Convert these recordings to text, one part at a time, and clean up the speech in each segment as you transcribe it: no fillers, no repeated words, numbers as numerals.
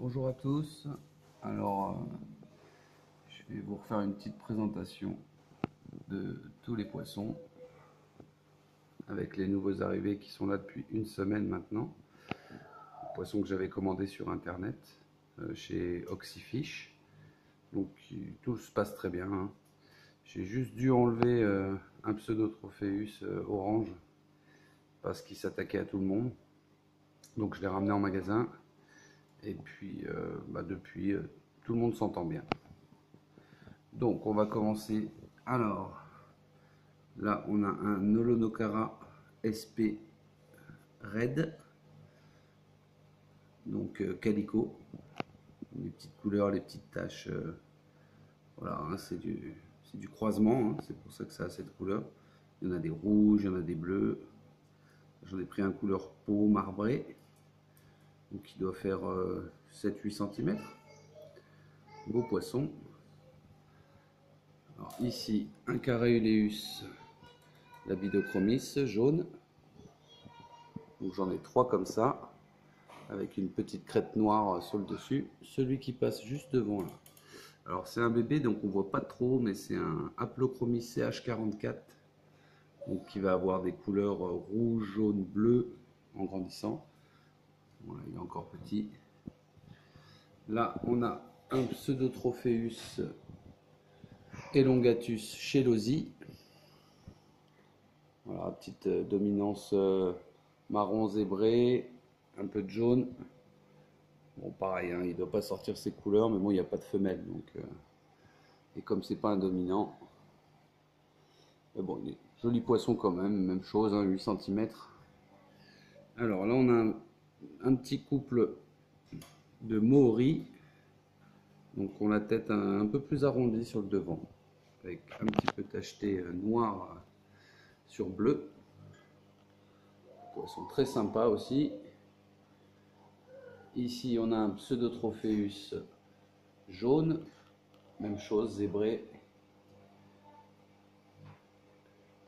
Bonjour à tous. Alors, je vais vous refaire une petite présentation de tous les poissons avec les nouveaux arrivés qui sont là depuis une semaine maintenant. Poissons que j'avais commandés sur internet chez Oxyfish. Donc tout se passe très bien, hein. J'ai juste dû enlever un Pseudotropheus orange parce qu'il s'attaquait à tout le monde. Donc je l'ai ramené en magasin. Et puis depuis, tout le monde s'entend bien. Donc on va commencer. Alors là on a un Nolonocara SP Red, donc calico, les petites couleurs, les petites taches, voilà, hein, c'est du croisement, hein, c'est pour ça que ça a cette couleur. Il y en a des rouges, il y en a des bleus. J'en ai pris un couleur peau marbré, donc qui doit faire 7-8 cm. Beau poisson. Alors, ici un Caraeuleus labidochromis jaune. Donc j'en ai 3 comme ça, avec une petite crête noire sur le dessus. Celui qui passe juste devant là. Alors c'est un bébé, donc on voit pas trop, mais c'est un Haplochromie CH44, donc qui va avoir des couleurs rouge, jaune, bleu en grandissant. Voilà, il est encore petit. Là on a un Pseudotropheus elongatus chelosi. Voilà, petite dominance marron zébré, un peu de jaune. Bon, pareil, hein, il ne doit pas sortir ses couleurs, mais bon, il n'y a pas de femelle. Donc, et comme c'est pas un dominant, mais bon, il est joli poisson quand même chose, hein, 8 cm. Alors là, on a un petit couple de Maori. Donc, on a la tête un peu plus arrondie sur le devant, avec un petit peu tacheté noir sur bleu. Poisson très sympa aussi. Ici, on a un Pseudotropheus jaune, même chose, zébré,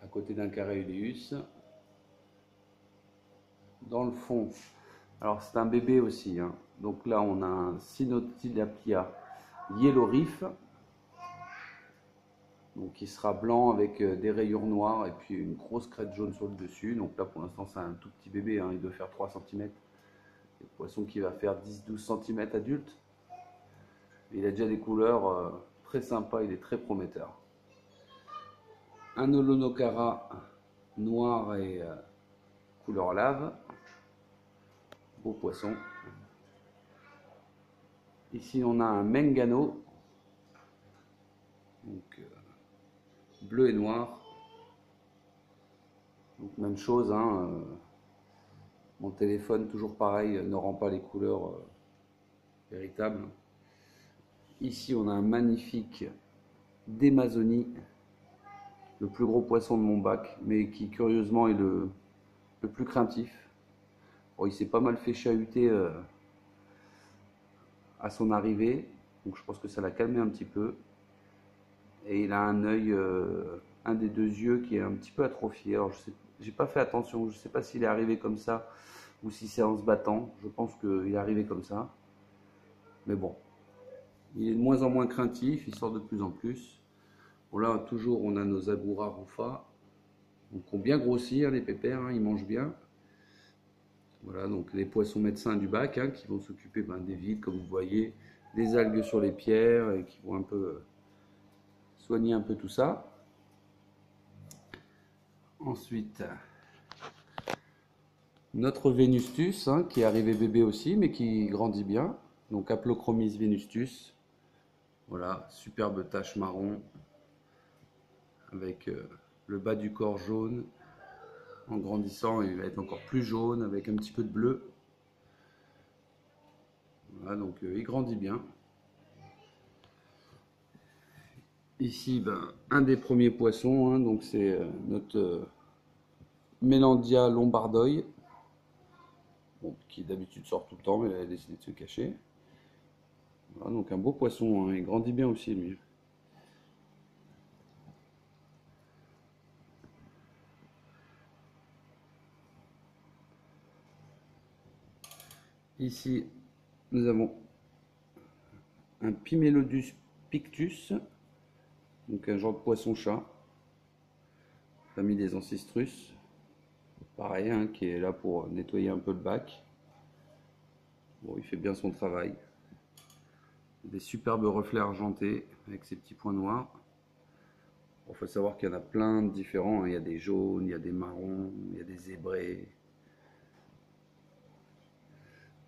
à côté d'un Caraeuleus. Dans le fond, alors c'est un bébé aussi, hein. Donc là, on a un Cynotilapia Yellow Reef, donc qui sera blanc avec des rayures noires et puis une grosse crête jaune sur le dessus. Donc là, pour l'instant, c'est un tout petit bébé, hein. Il doit faire 3 cm. Le poisson qui va faire 10-12 cm adulte. Il a déjà des couleurs très sympas, il est très prometteur. Un Nolonocara noir et couleur lave. Beau poisson. Ici, on a un Mengano, donc bleu et noir. Donc même chose, hein, mon téléphone, toujours pareil, ne rend pas les couleurs véritables. Ici, on a un magnifique d'Amazonie, le plus gros poisson de mon bac, mais qui curieusement est le plus craintif. Bon, il s'est pas mal fait chahuter à son arrivée, donc je pense que ça l'a calmé un petit peu. Et il a un œil, un des deux yeux qui est un petit peu atrophié. Alors j'ai pas fait attention, je sais pas s'il est arrivé comme ça ou si c'est en se battant. Je pense qu'il est arrivé comme ça. Mais bon, il est de moins en moins craintif, il sort de plus en plus. Bon là, toujours, on a nos Agouras Rufa, donc qui ont bien grossi, hein, les pépères, hein, ils mangent bien. Voilà, donc les poissons médecins du bac, hein, qui vont s'occuper des vides, comme vous voyez, des algues sur les pierres, et qui vont un peu soigner un peu tout ça. Ensuite, notre Venustus, hein, qui est arrivé bébé aussi, mais qui grandit bien. Donc Haplochromys venustus. Voilà, superbe tache marron avec le bas du corps jaune. En grandissant, il va être encore plus jaune avec un petit peu de bleu. Voilà, donc il grandit bien. Ici, un des premiers poissons, hein, donc c'est notre Mélandia lombardoy, bon, qui d'habitude sort tout le temps, mais elle a décidé de se cacher. Voilà, donc un beau poisson, hein, il grandit bien aussi lui. Ici, nous avons un Pimelodus pictus, donc un genre de poisson-chat, famille des Ancistrus, pareil, hein, qui est là pour nettoyer un peu le bac. Bon, il fait bien son travail. Des superbes reflets argentés avec ces petits points noirs. Il faut savoir qu'il y en a plein de différents, hein. Il y a des jaunes, il y a des marrons, il y a des zébrés.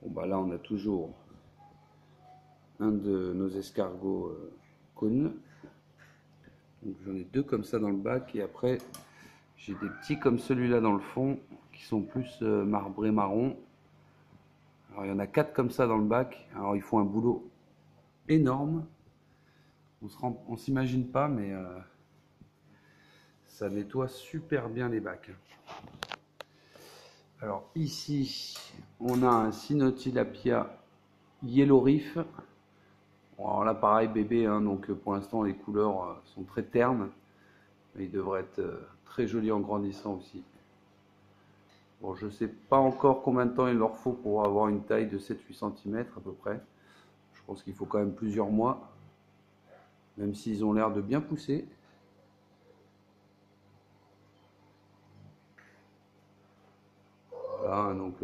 Bon bah là on a toujours un de nos escargots cônes. Donc j'en ai deux comme ça dans le bac et après j'ai des petits comme celui-là dans le fond qui sont plus marbrés marron. Alors il y en a 4 comme ça dans le bac. Alors ils font un boulot énorme. On s'imagine pas, mais ça nettoie super bien les bacs. Alors ici on a un Cynotilapia Yellow Reef. Bon, alors là pareil bébé, hein, donc pour l'instant les couleurs sont très ternes. Mais il devrait être très joli en grandissant aussi. Bon, je ne sais pas encore combien de temps il leur faut pour avoir une taille de 7-8 cm à peu près. Je pense qu'il faut quand même plusieurs mois, même s'ils ont l'air de bien pousser. Voilà, donc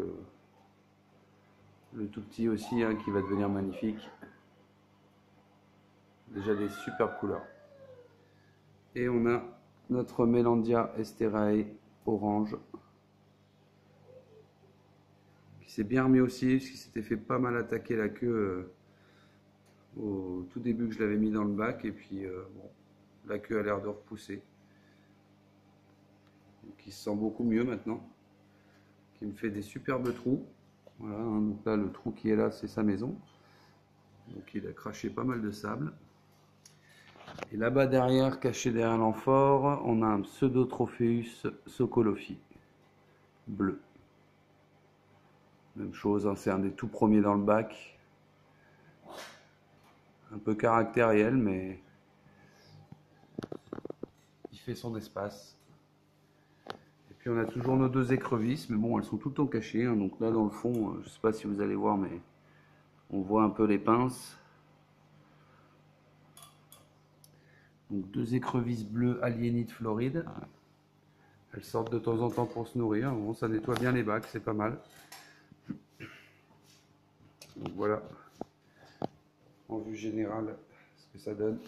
le tout petit aussi, hein, qui va devenir magnifique. Déjà des superbes couleurs. Et on a notre Melandia esterae orange, qui s'est bien remis aussi, parce qu'il s'était fait pas mal attaquer la queue au tout début que je l'avais mis dans le bac, et puis bon, la queue a l'air de repousser. Donc il se sent beaucoup mieux maintenant, qui me fait des superbes trous. Voilà, hein, donc là le trou qui est là c'est sa maison, donc il a craché pas mal de sable. Et là-bas derrière, caché derrière l'amphore, on a un Pseudotropheus sokolofi bleu. Même chose, hein, c'est un des tout premiers dans le bac. Un peu caractériel, mais il fait son espace. Et puis on a toujours nos deux écrevisses, mais bon, elles sont tout le temps cachées, hein, donc là dans le fond, je ne sais pas si vous allez voir, mais on voit un peu les pinces. Donc deux écrevisses bleues aliénites florides. Elles sortent de temps en temps pour se nourrir. Bon, ça nettoie bien les bacs, c'est pas mal. Donc voilà, en vue générale, ce que ça donne.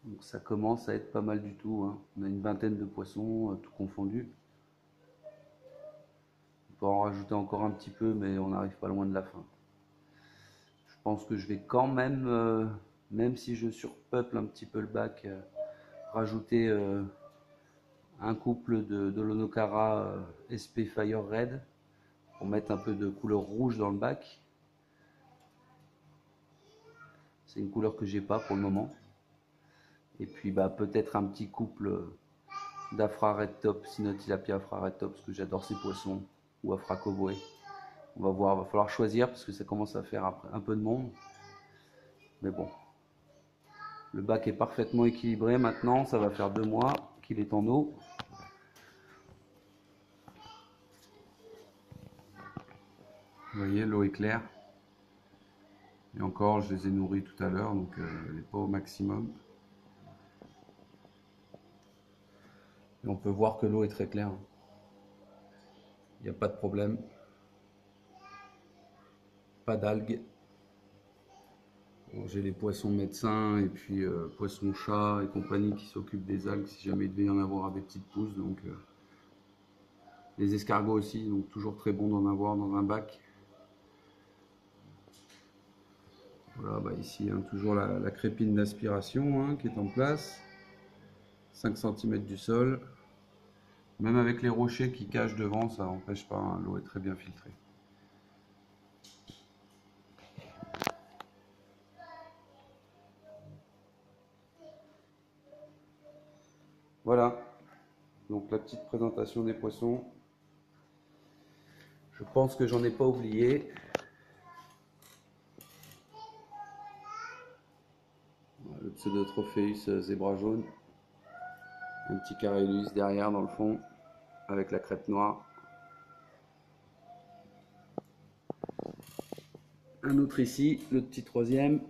Donc ça commence à être pas mal du tout, hein. On a une vingtaine de poissons, tout confondu. On peut en rajouter encore un petit peu, mais on n'arrive pas loin de la fin. Je pense que je vais quand même, même si je surpeuple un petit peu le bac, rajouter un couple de Lonocara SP Fire Red pour mettre un peu de couleur rouge dans le bac. C'est une couleur que j'ai pas pour le moment. Et puis bah, peut-être un petit couple d'Afra Red Top, Cynotilapia Afra Red Top, parce que j'adore ces poissons, ou Afra Cowboy. On va voir, il va falloir choisir parce que ça commence à faire un peu de monde. Mais bon, le bac est parfaitement équilibré maintenant, ça va faire 2 mois qu'il est en eau. Vous voyez, l'eau est claire. Et encore, je les ai nourris tout à l'heure, donc elle n'est pas au maximum. Et on peut voir que l'eau est très claire. Il n'y a pas de problème. Pas d'algues. Bon, j'ai les poissons médecins et puis poissons chats et compagnie qui s'occupent des algues si jamais il devait y en avoir à des petites pousses. Donc, les escargots aussi, donc toujours très bon d'en avoir dans un bac. Voilà, bah ici, hein, toujours la crépine d'aspiration, hein, qui est en place. 5 cm du sol. Même avec les rochers qui cachent devant, ça n'empêche pas, hein, l'eau est très bien filtrée. Voilà, donc la petite présentation des poissons. Je pense que j'en ai pas oublié. Le Pseudotropheus zébra jaune. Un petit Carélus derrière dans le fond, avec la crête noire. Un autre ici, le petit troisième.